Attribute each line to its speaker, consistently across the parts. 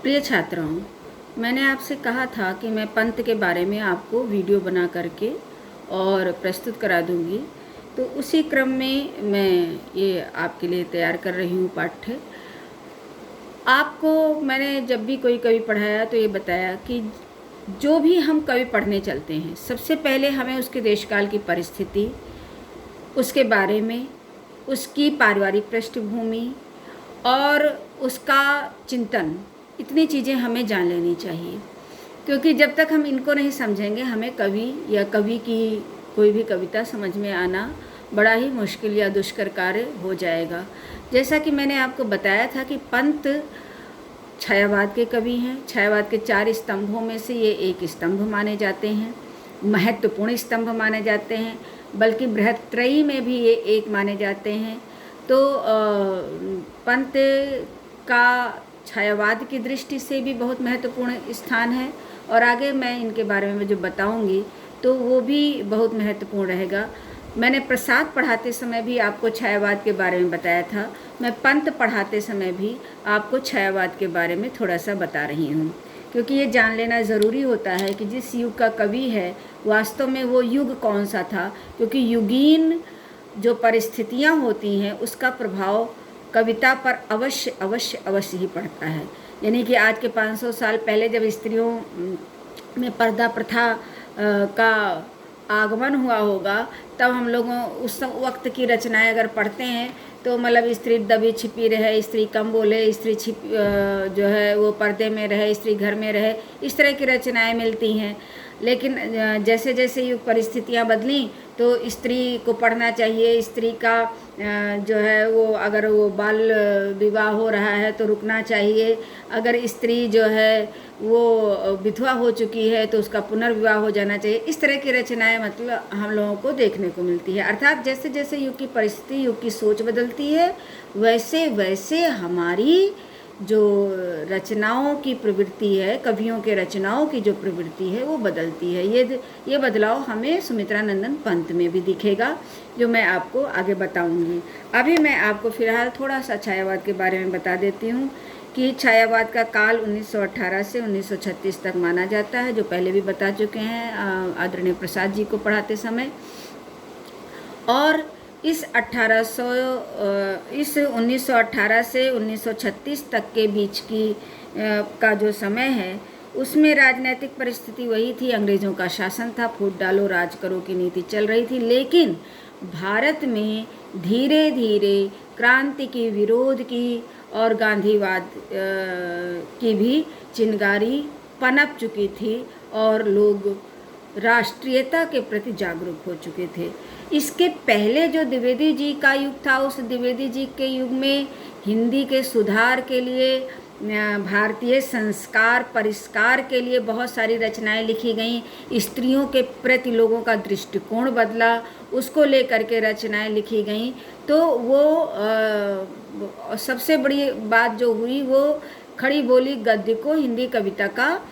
Speaker 1: प्रिय छात्राओं, मैंने आपसे कहा था कि मैं पंत के बारे में आपको वीडियो बना करके और प्रस्तुत करा दूंगी। तो उसी क्रम में मैं ये आपके लिए तैयार कर रही हूँ पाठ्य। आपको मैंने जब भी कोई कवि पढ़ाया तो ये बताया कि जो भी हम कवि पढ़ने चलते हैं, सबसे पहले हमें उसके देशकाल की परिस्थिति, उसके बारे में, उसकी पारिवारिक पृष्ठभूमि और उसका चिंतन, इतनी चीज़ें हमें जान लेनी चाहिए। क्योंकि जब तक हम इनको नहीं समझेंगे, हमें कवि या कवि की कोई भी कविता समझ में आना बड़ा ही मुश्किल या दुष्कर कार्य हो जाएगा। जैसा कि मैंने आपको बताया था कि पंत छायावाद के कवि हैं। छायावाद के 4 स्तंभों में से ये एक स्तंभ माने जाते हैं, महत्वपूर्ण स्तंभ माने जाते हैं, बल्कि बृहत्त्रयी में भी ये एक माने जाते हैं। तो पंत का छायावाद की दृष्टि से भी बहुत महत्वपूर्ण स्थान है और आगे मैं इनके बारे में जो बताऊंगी तो वो भी बहुत महत्वपूर्ण रहेगा। मैंने प्रसाद पढ़ाते समय भी आपको छायावाद के बारे में बताया था। मैं पंत पढ़ाते समय भी आपको छायावाद के बारे में थोड़ा सा बता रही हूँ, क्योंकि ये जान लेना ज़रूरी होता है कि जिस युग का कवि है वास्तव में वो युग कौन सा था। क्योंकि युगीन जो परिस्थितियाँ होती हैं उसका प्रभाव कविता पर अवश्य अवश्य अवश्य ही पड़ता है। यानी कि आज के 500 साल पहले जब स्त्रियों में पर्दा प्रथा का आगमन हुआ होगा, तब हम लोगों उस वक्त की रचनाएं अगर पढ़ते हैं तो मतलब स्त्री दबी छिपी रहे, स्त्री कम बोले, स्त्री जो है वो पर्दे में रहे, स्त्री घर में रहे, इस तरह की रचनाएं मिलती हैं। लेकिन जैसे जैसे युग परिस्थितियां बदली तो स्त्री को पढ़ना चाहिए, स्त्री का जो है वो अगर वो बाल विवाह हो रहा है तो रुकना चाहिए, अगर स्त्री जो है वो विधवा हो चुकी है तो उसका पुनर्विवाह हो जाना चाहिए। इस तरह की रचनाएं मतलब हम लोगों को देखने को मिलती है। अर्थात जैसे जैसे युग की परिस्थिति, युग की सोच बदलती है, वैसे वैसे हमारी जो रचनाओं की प्रवृत्ति है, कवियों के रचनाओं की जो प्रवृत्ति है वो बदलती है। ये बदलाव हमें सुमित्रानंदन पंत में भी दिखेगा, जो मैं आपको आगे बताऊंगी। अभी मैं आपको फिलहाल थोड़ा सा छायावाद के बारे में बता देती हूँ कि छायावाद का काल 1918 से 1936 तक माना जाता है, जो पहले भी बता चुके हैं आदरणीय प्रसाद जी को पढ़ाते समय। और इस 1918 से 1936 तक के बीच की का जो समय है उसमें राजनीतिक परिस्थिति वही थी, अंग्रेज़ों का शासन था, फूट डालो राज करो की नीति चल रही थी। लेकिन भारत में धीरे धीरे क्रांति की, विरोध की और गांधीवाद की भी चिंगारी पनप चुकी थी और लोग राष्ट्रीयता के प्रति जागरूक हो चुके थे। इसके पहले जो द्विवेदी जी का युग था, उस द्विवेदी जी के युग में हिंदी के सुधार के लिए, भारतीय संस्कार परिष्कार के लिए बहुत सारी रचनाएं लिखी गईं। स्त्रियों के प्रति लोगों का दृष्टिकोण बदला, उसको लेकर के रचनाएं लिखी गईं। तो वो सबसे बड़ी बात जो हुई वो खड़ी बोली गद्य को हिंदी कविता का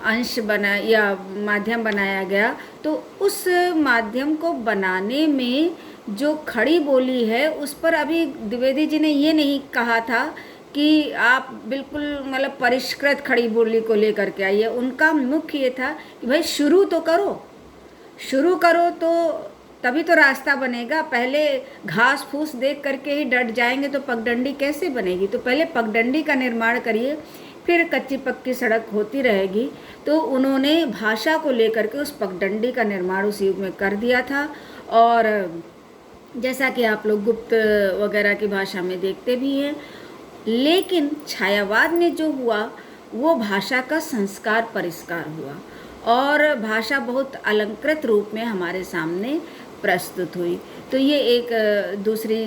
Speaker 1: अंश बना या माध्यम बनाया गया। तो उस माध्यम को बनाने में जो खड़ी बोली है उस पर अभी द्विवेदी जी ने ये नहीं कहा था कि आप बिल्कुल मतलब परिष्कृत खड़ी बोली को लेकर के आइए। उनका मुख्य ये था कि भाई शुरू करो तो तभी तो रास्ता बनेगा। पहले घास फूस देख करके ही डट जाएंगे तो पगडंडी कैसे बनेगी। तो पहले पगडंडी का निर्माण करिए, फिर कच्ची पक्की सड़क होती रहेगी। तो उन्होंने भाषा को लेकर के उस पगडंडी का निर्माण उस युग में कर दिया था। और जैसा कि आप लोग गुप्त वगैरह की भाषा में देखते भी हैं। लेकिन छायावाद में जो हुआ वो भाषा का संस्कार परिष्कार हुआ और भाषा बहुत अलंकृत रूप में हमारे सामने प्रस्तुत हुई। तो ये एक दूसरी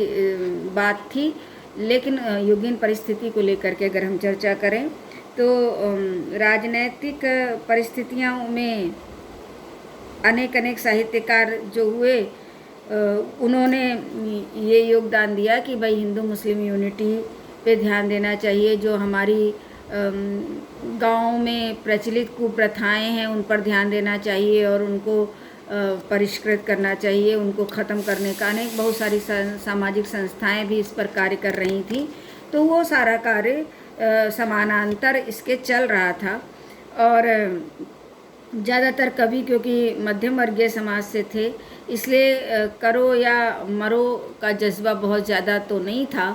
Speaker 1: बात थी। लेकिन युगीन परिस्थिति को लेकर के अगर हम चर्चा करें तो राजनैतिक परिस्थितियों में अनेक अनेक साहित्यकार जो हुए उन्होंने ये योगदान दिया कि भाई हिंदू मुस्लिम यूनिटी पे ध्यान देना चाहिए। जो हमारी गाँव में प्रचलित कुप्रथाएं हैं उन पर ध्यान देना चाहिए और उनको परिष्कृत करना चाहिए, उनको ख़त्म करने का बहुत सारी सामाजिक संस्थाएं भी इस पर कार्य कर रही थी। तो वो सारा कार्य समानांतर इसके चल रहा था। और ज़्यादातर कवि क्योंकि मध्यम वर्गीय समाज से थे, इसलिए करो या मरो का जज्बा बहुत ज़्यादा तो नहीं था,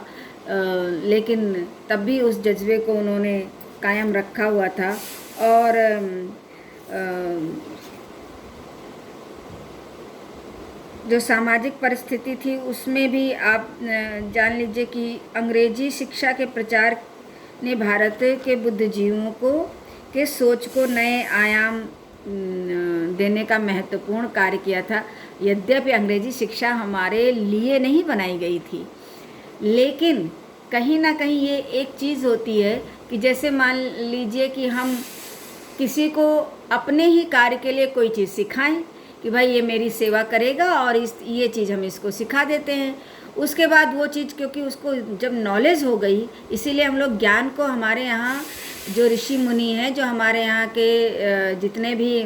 Speaker 1: लेकिन तब भी उस जज्बे को उन्होंने कायम रखा हुआ था। और जो सामाजिक परिस्थिति थी उसमें भी आप जान लीजिए कि अंग्रेजी शिक्षा के प्रचार ने भारत के बुद्धिजीवियों को के सोच को नए आयाम देने का महत्वपूर्ण कार्य किया था। यद्यपि अंग्रेजी शिक्षा हमारे लिए नहीं बनाई गई थी, लेकिन कहीं ना कहीं ये एक चीज़ होती है कि जैसे मान लीजिए कि हम किसी को अपने ही कार्य के लिए कोई चीज़ सिखाएं कि भाई ये मेरी सेवा करेगा और ये चीज़ हम इसको सिखा देते हैं। उसके बाद वो चीज़ क्योंकि उसको जब नॉलेज हो गई, इसीलिए हम लोग ज्ञान को, हमारे यहाँ जो ऋषि मुनि हैं, जो हमारे यहाँ के जितने भी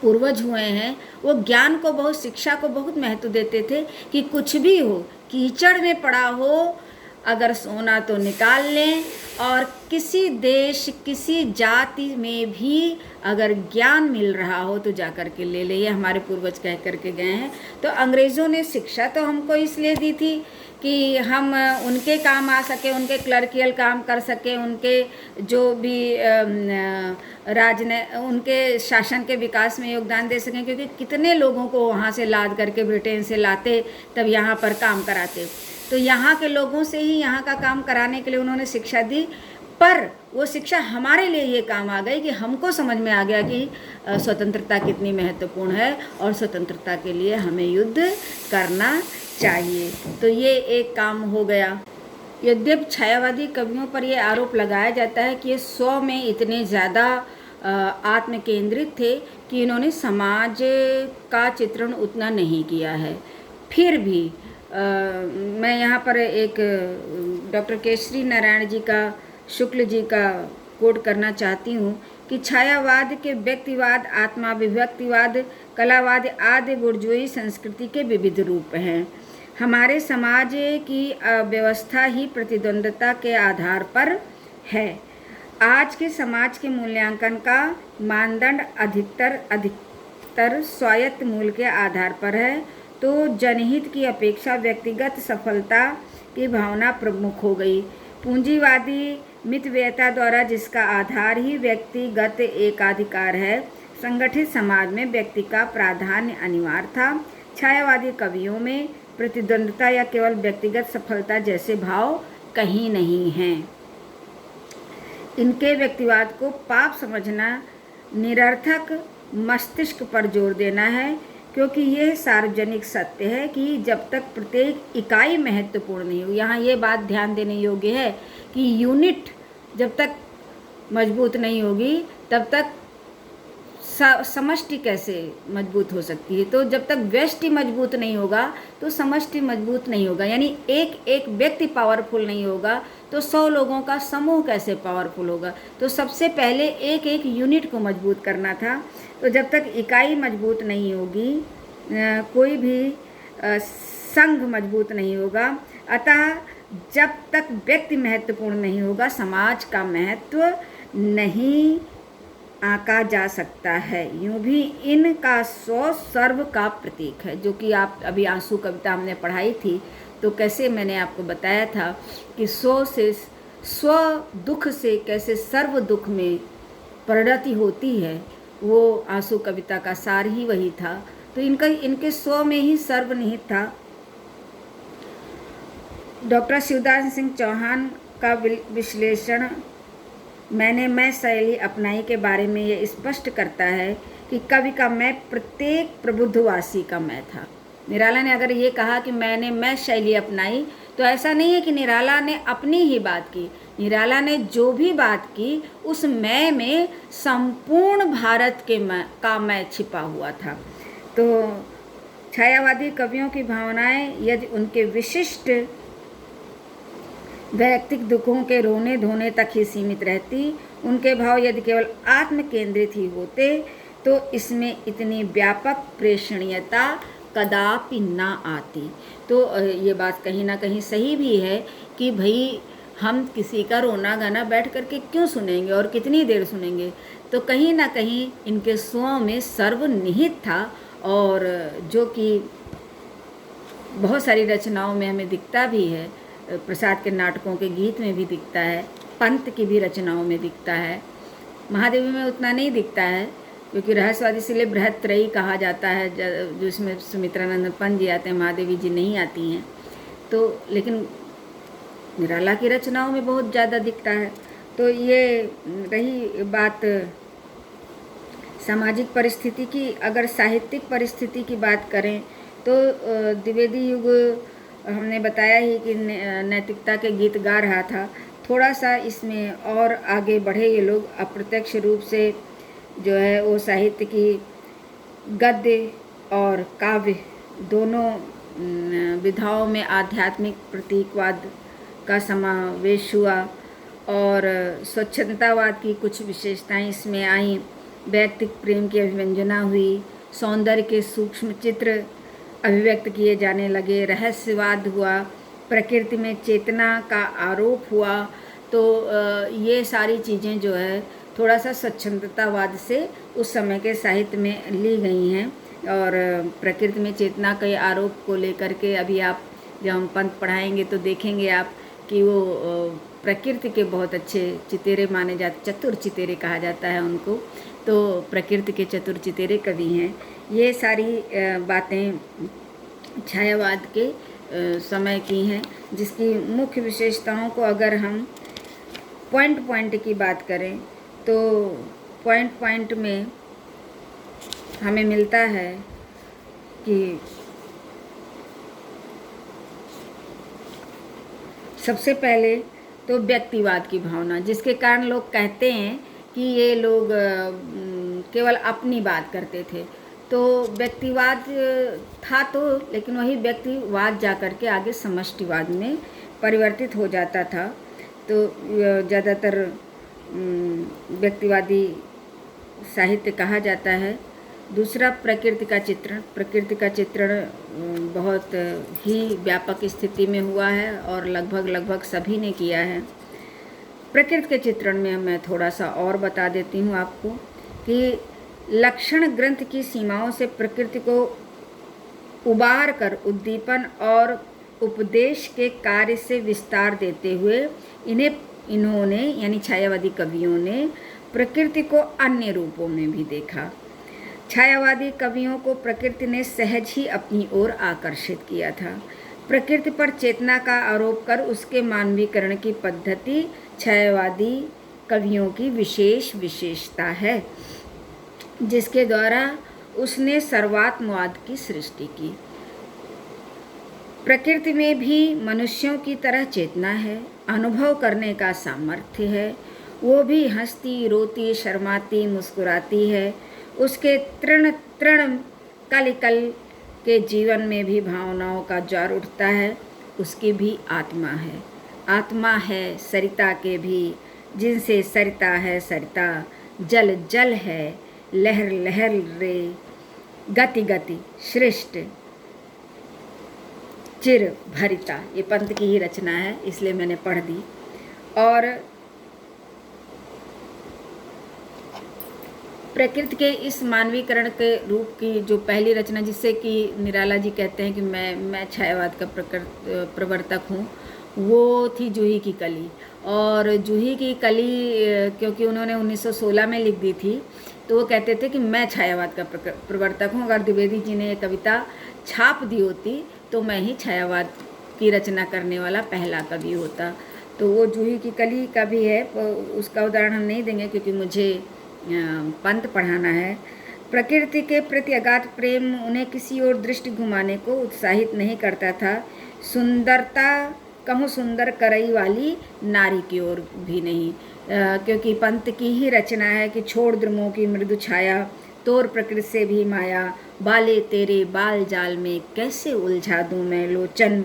Speaker 1: पूर्वज हुए हैं, वो ज्ञान को बहुत, शिक्षा को बहुत महत्व देते थे कि कुछ भी हो, कीचड़ में पड़ा हो अगर सोना तो निकाल लें, और किसी देश किसी जाति में भी अगर ज्ञान मिल रहा हो तो जा कर के ले ले, ये हमारे पूर्वज कह कर के गए हैं। तो अंग्रेज़ों ने शिक्षा तो हमको इसलिए दी थी कि हम उनके काम आ सके, उनके क्लर्कियल काम कर सके, उनके जो भी उनके शासन के विकास में योगदान दे सकें, क्योंकि कितने लोगों को वहाँ से लाद करके ब्रिटेन से लाते, तब यहाँ पर काम कराते। तो यहाँ के लोगों से ही यहाँ का काम कराने के लिए उन्होंने शिक्षा दी, पर वो शिक्षा हमारे लिए ये काम आ गई कि हमको समझ में आ गया कि स्वतंत्रता कितनी महत्वपूर्ण है और स्वतंत्रता के लिए हमें युद्ध करना चाहिए। तो ये एक काम हो गया। यद्यपि छायावादी कवियों पर ये आरोप लगाया जाता है कि ये स्व में इतने ज़्यादा आत्म केंद्रित थे कि इन्होंने समाज का चित्रण उतना नहीं किया है। फिर भी मैं यहाँ पर एक डॉक्टर केसरी नारायण जी का, शुक्ल जी का कोट करना चाहती हूँ कि छायावाद के व्यक्तिवाद, आत्माभिव्यक्तिवाद, कलावाद आदि बुर्जुई संस्कृति के विविध रूप हैं। हमारे समाज की व्यवस्था ही प्रतिद्वंद्विता के आधार पर है। आज के समाज के मूल्यांकन का मानदंड अधिकतर स्वायत्त मूल्य के आधार पर है, तो जनहित की अपेक्षा व्यक्तिगत सफलता की भावना प्रमुख हो गई। पूंजीवादी मितव्ययता द्वारा, जिसका आधार ही व्यक्तिगत एकाधिकार है, संगठित समाज में व्यक्ति का प्राधान्य अनिवार्य था। छायावादी कवियों में प्रतिद्वंद्विता या केवल व्यक्तिगत सफलता जैसे भाव कहीं नहीं हैं। इनके व्यक्तिवाद को पाप समझना निरर्थक मस्तिष्क पर जोर देना है, क्योंकि यह सार्वजनिक सत्य है कि जब तक प्रत्येक इकाई महत्वपूर्ण नहीं हो, यहाँ ये बात ध्यान देने योग्य है कि यूनिट जब तक मजबूत नहीं होगी तब तक समष्टि कैसे मजबूत हो सकती है। तो जब तक व्यष्टि मजबूत नहीं होगा तो समष्टि मजबूत नहीं होगा, यानी एक एक व्यक्ति पावरफुल नहीं होगा तो 100 लोगों का समूह कैसे पावरफुल होगा। तो सबसे पहले एक एक यूनिट को मजबूत करना था। तो जब तक इकाई मजबूत नहीं होगी, कोई भी संघ मजबूत नहीं होगा। अतः जब तक व्यक्ति महत्वपूर्ण नहीं होगा, समाज का महत्व नहीं आंका जा सकता है। यूँ भी इनका स्व सर्व का प्रतीक है, जो कि आप अभी आंसू कविता हमने पढ़ाई थी, तो कैसे मैंने आपको बताया था कि स्व दुख से कैसे सर्व दुख में परिणति होती है, वो आंसू कविता का सार ही वही था। तो इनके स्व में ही सर्व निहित था। डॉक्टर शिवदास सिंह चौहान का विश्लेषण मैं शैली अपनाई के बारे में ये स्पष्ट करता है कि कवि का मैं प्रत्येक प्रबुद्धवासी का मैं था। निराला ने अगर ये कहा कि मैं शैली अपनाई, तो ऐसा नहीं है कि निराला ने अपनी ही बात की। निराला ने जो भी बात की उस मैं में संपूर्ण भारत के मैं छिपा हुआ था। तो छायावादी कवियों की भावनाएं यदि उनके विशिष्ट वैयक्तिक दुखों के रोने धोने तक ही सीमित रहती, उनके भाव यदि केवल आत्म केंद्रित ही होते, तो इसमें इतनी व्यापक प्रेषणीयता कदापि ना आती। तो ये बात कहीं ना कहीं सही भी है कि भाई हम किसी का रोना गाना बैठ करके क्यों सुनेंगे और कितनी देर सुनेंगे। तो कहीं ना कहीं इनके स्वरों में सर्वनिहित था, और जो कि बहुत सारी रचनाओं में हमें दिखता भी है। प्रसाद के नाटकों के गीत में भी दिखता है, पंत की भी रचनाओं में दिखता है। महादेवी में उतना नहीं दिखता है, क्योंकि रहस्यवादी इसलिए बृहत्त्रयी कहा जाता है, जो इसमें सुमित्रानंद पंत जी आते हैं, महादेवी जी नहीं आती हैं। तो लेकिन निराला की रचनाओं में बहुत ज़्यादा दिखता है। तो ये रही बात सामाजिक परिस्थिति की। अगर साहित्यिक परिस्थिति की बात करें तो द्विवेदी युग हमने बताया ही कि नैतिकता के गीत गा रहा था। थोड़ा सा इसमें और आगे बढ़े ये लोग, अप्रत्यक्ष रूप से जो है वो साहित्य की गद्य और काव्य दोनों विधाओं में आध्यात्मिक प्रतीकवाद का समावेश हुआ, और स्वच्छंदतावाद की कुछ विशेषताएं इसमें आईं। व्यक्तिक प्रेम की अभिव्यंजना हुई, सौंदर्य के सूक्ष्म चित्र अभिव्यक्त किए जाने लगे, रहस्यवाद हुआ, प्रकृति में चेतना का आरोप हुआ। तो ये सारी चीज़ें जो है थोड़ा सा स्वच्छंदतावाद से उस समय के साहित्य में ली गई हैं। और प्रकृति में चेतना के आरोप को लेकर के अभी आप जब हम पंत पढ़ाएंगे तो देखेंगे आप कि वो प्रकृति के बहुत अच्छे चितेरे माने जाते, चतुर चितेरे कहा जाता है उनको। तो प्रकृति के चतुर चितेरे कवि हैं। ये सारी बातें छायावाद के समय की हैं, जिसकी मुख्य विशेषताओं को अगर हम पॉइंट की बात करें तो पॉइंट में हमें मिलता है कि सबसे पहले तो व्यक्तिवाद की भावना, जिसके कारण लोग कहते हैं कि ये लोग केवल अपनी बात करते थे। तो व्यक्तिवाद था तो, लेकिन वही व्यक्तिवाद जा कर के आगे समष्टिवाद में परिवर्तित हो जाता था। तो ज़्यादातर व्यक्तिवादी साहित्य कहा जाता है। दूसरा प्रकृति का चित्रण बहुत ही व्यापक स्थिति में हुआ है और लगभग सभी ने किया है। प्रकृति के चित्रण में मैं थोड़ा सा और बता देती हूँ आपको कि लक्षण ग्रंथ की सीमाओं से प्रकृति को उबार कर उद्दीपन और उपदेश के कार्य से विस्तार देते हुए इन्होंने यानी छायावादी कवियों ने प्रकृति को अन्य रूपों में भी देखा। छायावादी कवियों को प्रकृति ने सहज ही अपनी ओर आकर्षित किया था। प्रकृति पर चेतना का आरोप कर उसके मानवीकरण की पद्धति छायावादी कवियों की विशेषता है, जिसके द्वारा उसने सर्वात्मवाद की सृष्टि की। प्रकृति में भी मनुष्यों की तरह चेतना है, अनुभव करने का सामर्थ्य है। वो भी हंसती, रोती, शर्माती, मुस्कुराती है। उसके तृण कलिकल के जीवन में भी भावनाओं का ज्वार उठता है। उसकी भी आत्मा है सरिता के भी, जिनसे सरिता है सरिता, जल जल है, लहर लहर रे, गति श्रेष्ठ चिर भरिता। ये पंत की ही रचना है, इसलिए मैंने पढ़ दी। और प्रकृति के इस मानवीकरण के रूप की जो पहली रचना, जिससे कि निराला जी कहते हैं कि मैं छायावाद का प्रवर्तक हूँ, वो थी जूही की कली। और जूही की कली क्योंकि उन्होंने 1916 में लिख दी थी, तो वो कहते थे कि मैं छायावाद का प्रवर्तक हूँ। अगर द्विवेदी जी ने ये कविता छाप दी होती तो मैं ही छायावाद की रचना करने वाला पहला कवि होता। तो वो जूही की कली का भी है, उसका उदाहरण हम नहीं देंगे क्योंकि मुझे पंत पढ़ाना है। प्रकृति के प्रति अगाध प्रेम उन्हें किसी और दृष्टि घुमाने को उत्साहित नहीं करता था। सुंदरता कहूँ सुंदर करई वाली नारी की ओर भी नहीं, क्योंकि पंत की ही रचना है कि छोड़ द्रुमों की मृदु छाया, तोर प्रकृति से भी माया, बाले तेरे बाल जाल में कैसे उलझा दूँ मैं लोचन,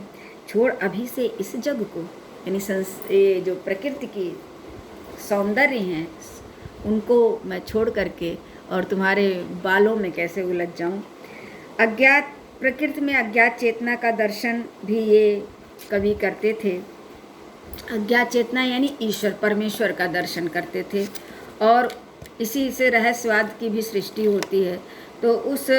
Speaker 1: छोड़ अभी से इस जग को। यानी ये जो प्रकृति की सौंदर्य हैं उनको मैं छोड़ करके और तुम्हारे बालों में कैसे उलझ जाऊं। प्रकृति में अज्ञात चेतना का दर्शन भी ये कवि करते थे। अज्ञात चेतना यानी ईश्वर परमेश्वर का दर्शन करते थे, और इसी से रहस्यवाद की भी सृष्टि होती है। तो उस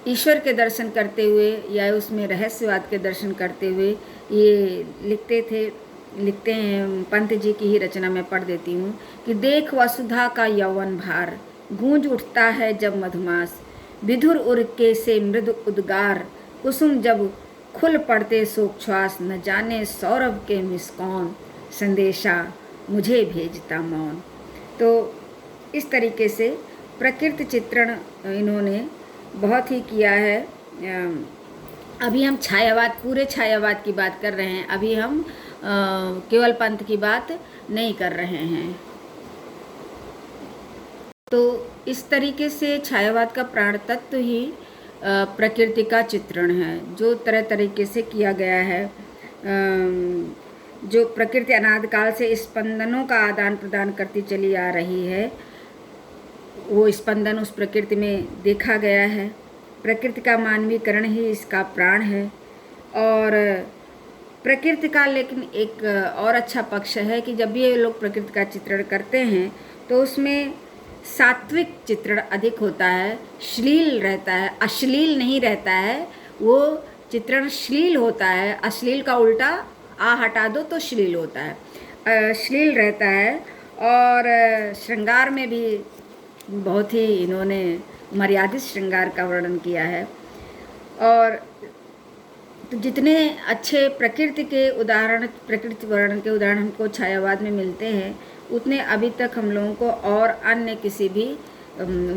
Speaker 1: ईश्वर के दर्शन करते हुए या उसमें रहस्यवाद के दर्शन करते हुए ये लिखते हैं, पंत जी की ही रचना मैं पढ़ देती हूँ कि देख वसुधा का यौवन भार, गूंज उठता है जब मधुमास, विधुर उर्के से मृदु उद्गार, कुसुम जब खुल पड़ते शोकश्वास, न जाने सौरभ के मिस कौन, संदेशा मुझे भेजता मौन। तो इस तरीके से प्रकृति चित्रण इन्होंने बहुत ही किया है। अभी हम छायावाद, पूरे छायावाद की बात कर रहे हैं, अभी हम केवल पंत की बात नहीं कर रहे हैं। तो इस तरीके से छायावाद का प्राण तत्व ही प्रकृति का चित्रण है, जो तरह तरीके से किया गया है। जो प्रकृति अनादिकाल से स्पंदनों का आदान प्रदान करती चली आ रही है, वो स्पंदन उस प्रकृति में देखा गया है। प्रकृति का मानवीकरण ही इसका प्राण है। और प्रकृति का लेकिन एक और अच्छा पक्ष है कि जब भी ये लोग प्रकृति का चित्रण करते हैं तो उसमें सात्विक चित्रण अधिक होता है, श्लील रहता है, अश्लील नहीं रहता है। वो चित्रण श्लील होता है, अश्लील का उल्टा आ हटा दो तो श्लील होता है, श्लील रहता है। और श्रृंगार में भी बहुत ही इन्होंने मर्यादित श्रृंगार का वर्णन किया है। और तो जितने अच्छे प्रकृति वर्णन के उदाहरण हमको छायावाद में मिलते हैं, उतने अभी तक हम लोगों को और अन्य किसी भी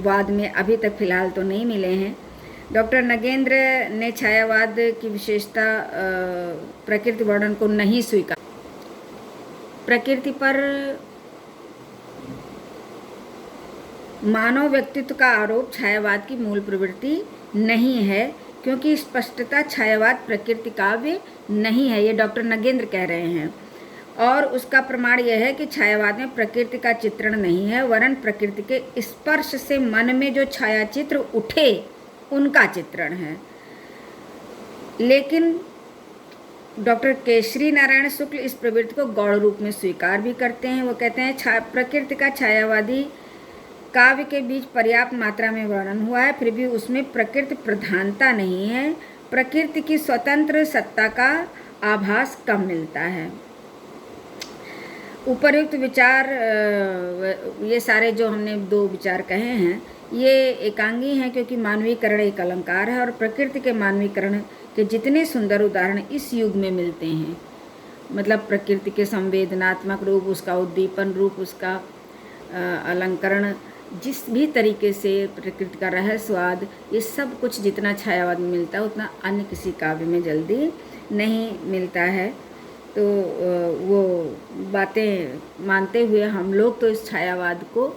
Speaker 1: वाद में अभी तक फिलहाल तो नहीं मिले हैं। डॉक्टर नगेंद्र ने छायावाद की विशेषता प्रकृति वर्णन को नहीं स्वीकार। प्रकृति पर मानव व्यक्तित्व का आरोप छायावाद की मूल प्रवृत्ति नहीं है, क्योंकि स्पष्टता छायावाद प्रकृति काव्य नहीं है, ये डॉक्टर नगेंद्र कह रहे हैं। और उसका प्रमाण यह है कि छायावाद में प्रकृति का चित्रण नहीं है, वरन प्रकृति के स्पर्श से मन में जो छायाचित्र उठे उनका चित्रण है। लेकिन डॉक्टर केशरी नारायण शुक्ल इस प्रवृत्ति को गौण रूप में स्वीकार भी करते हैं। वो कहते हैं प्रकृति का छायावादी काव्य के बीच पर्याप्त मात्रा में वर्णन हुआ है, फिर भी उसमें प्रकृति प्रधानता नहीं है, प्रकृति की स्वतंत्र सत्ता का आभास कम मिलता है। उपर्युक्त विचार, ये सारे जो हमने दो विचार कहे हैं, ये एकांगी हैं, क्योंकि मानवीकरण एक अलंकार है और प्रकृति के मानवीकरण के जितने सुंदर उदाहरण इस युग में मिलते हैं, मतलब प्रकृति के संवेदनात्मक रूप, उसका उद्दीपन रूप, उसका अलंकरण, जिस भी तरीके से प्रकृति का रहस्यवाद, ये सब कुछ जितना छायावाद में मिलता है उतना अन्य किसी काव्य में जल्दी नहीं मिलता है। तो वो बातें मानते हुए हम लोग तो इस छायावाद को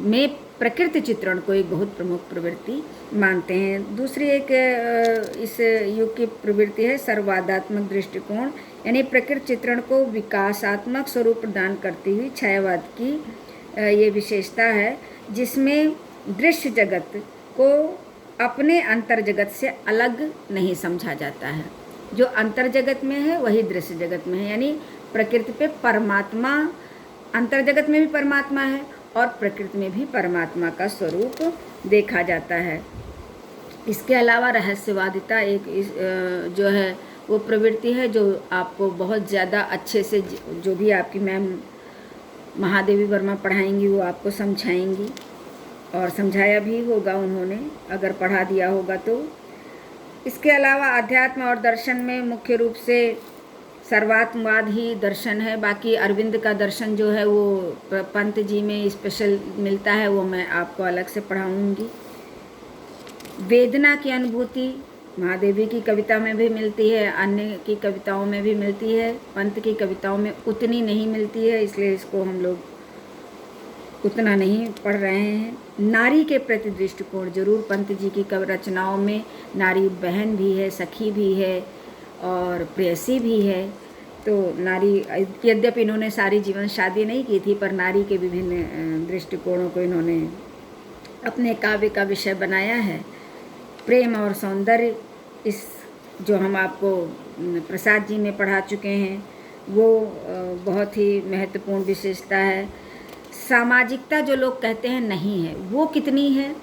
Speaker 1: में प्रकृति चित्रण को एक बहुत प्रमुख प्रवृत्ति मानते हैं। दूसरी एक इस युग की प्रवृत्ति है सर्ववादात्मक दृष्टिकोण, यानी प्रकृति चित्रण को विकासात्मक स्वरूप प्रदान करती हुई छायावाद की ये विशेषता है, जिसमें दृश्य जगत को अपने अंतर जगत से अलग नहीं समझा जाता है। जो अंतर जगत में है वही दृश्य जगत में है, यानी प्रकृति पे परमात्मा, अंतर जगत में भी परमात्मा है और प्रकृति में भी परमात्मा का स्वरूप देखा जाता है। इसके अलावा रहस्यवादिता एक जो है वो प्रवृत्ति है जो आपको बहुत ज़्यादा अच्छे से, जो भी आपकी मैम महादेवी वर्मा पढ़ाएंगी वो आपको समझाएंगी, और समझाया भी होगा उन्होंने अगर पढ़ा दिया होगा तो। इसके अलावा अध्यात्म और दर्शन में मुख्य रूप से सर्वात्मवाद ही दर्शन है। बाकी अरविंद का दर्शन जो है वो पंत जी में स्पेशल मिलता है, वो मैं आपको अलग से पढ़ाऊंगी। वेदना की अनुभूति महादेवी की कविता में भी मिलती है, अन्य की कविताओं में भी मिलती है, पंत की कविताओं में उतनी नहीं मिलती है, इसलिए इसको हम लोग उतना नहीं पढ़ रहे हैं। नारी के प्रति दृष्टिकोण जरूर पंत जी की रचनाओं में नारी बहन भी है, सखी भी है और प्रेयसी भी है। तो नारी, यद्यपि इन्होंने सारी जीवन शादी नहीं की थी, पर नारी के विभिन्न दृष्टिकोणों को इन्होंने अपने काव्य का विषय बनाया है। प्रेम और सौंदर्य, इस जो हम आपको प्रसाद जी में पढ़ा चुके हैं, वो बहुत ही महत्वपूर्ण विशेषता है। सामाजिकता जो लोग कहते हैं नहीं है, वो कितनी है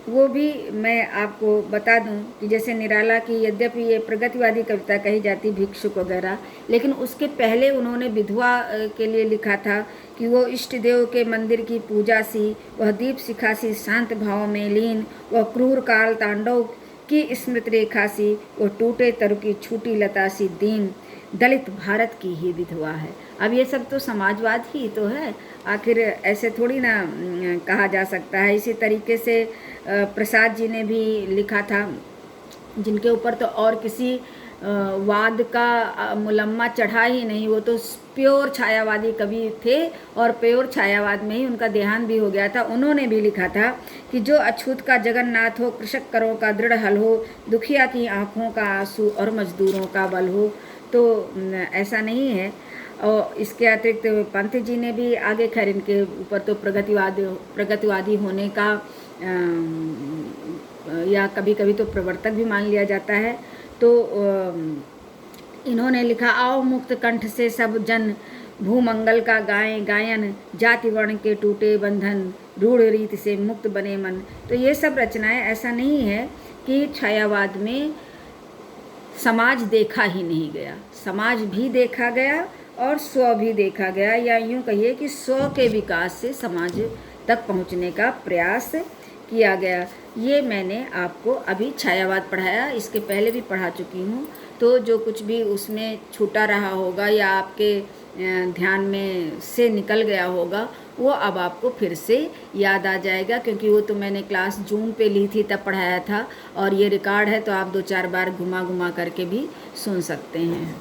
Speaker 1: वो भी मैं आपको बता दूं कि जैसे निराला की यद्यपि ये प्रगतिवादी कविता कही जाती भिक्षुक वगैरह, लेकिन उसके पहले उन्होंने विधवा के लिए लिखा था कि वो इष्ट देव के मंदिर की पूजा सी, वह दीप शिखा सी शांत भाव में लीन, वह क्रूर काल तांडव की स्मृति रेखा सी, वो टूटे तरु की छूटी लता सी दीन, दलित भारत की ही विधवा है। अब ये सब तो समाजवाद ही तो है, आखिर ऐसे थोड़ी ना कहा जा सकता है। इसी तरीके से प्रसाद जी ने भी लिखा था, जिनके ऊपर तो और किसी वाद का मुलम्मा चढ़ा ही नहीं, वो तो प्योर छायावादी कवि थे और प्योर छायावाद में ही उनका देहांत भी हो गया था। उन्होंने भी लिखा था कि जो अछूत का जगन्नाथ हो, कृषक करों का दृढ़ हल हो, दुखिया की आँखों का आंसू और मजदूरों का बल हो। तो ऐसा नहीं है। और इसके अतिरिक्त पंत जी ने भी आगे, खैर इनके ऊपर तो प्रगतिवादी होने का या कभी कभी तो प्रवर्तक भी मान लिया जाता है। तो इन्होंने लिखा, आओ मुक्त कंठ से सब जन, भूमंगल का गाएं गायन, जाति वर्ण के टूटे बंधन, रूढ़ रीति से मुक्त बने मन। तो ये सब रचनाएं, ऐसा नहीं है कि छायावाद में समाज देखा ही नहीं गया, समाज भी देखा गया और स्व भी देखा गया, या यूँ कहिए कि स्व के विकास से समाज तक पहुँचने का प्रयास किया गया। ये मैंने आपको अभी छायावाद पढ़ाया, इसके पहले भी पढ़ा चुकी हूँ। तो जो कुछ भी उसमें छूटा रहा होगा या आपके ध्यान में से निकल गया होगा, वो अब आपको फिर से याद आ जाएगा, क्योंकि वो तो मैंने क्लास जून पे ली थी, तब पढ़ाया था। और ये रिकॉर्ड है तो आप 2-4 बार घुमा घुमा करके भी सुन सकते हैं।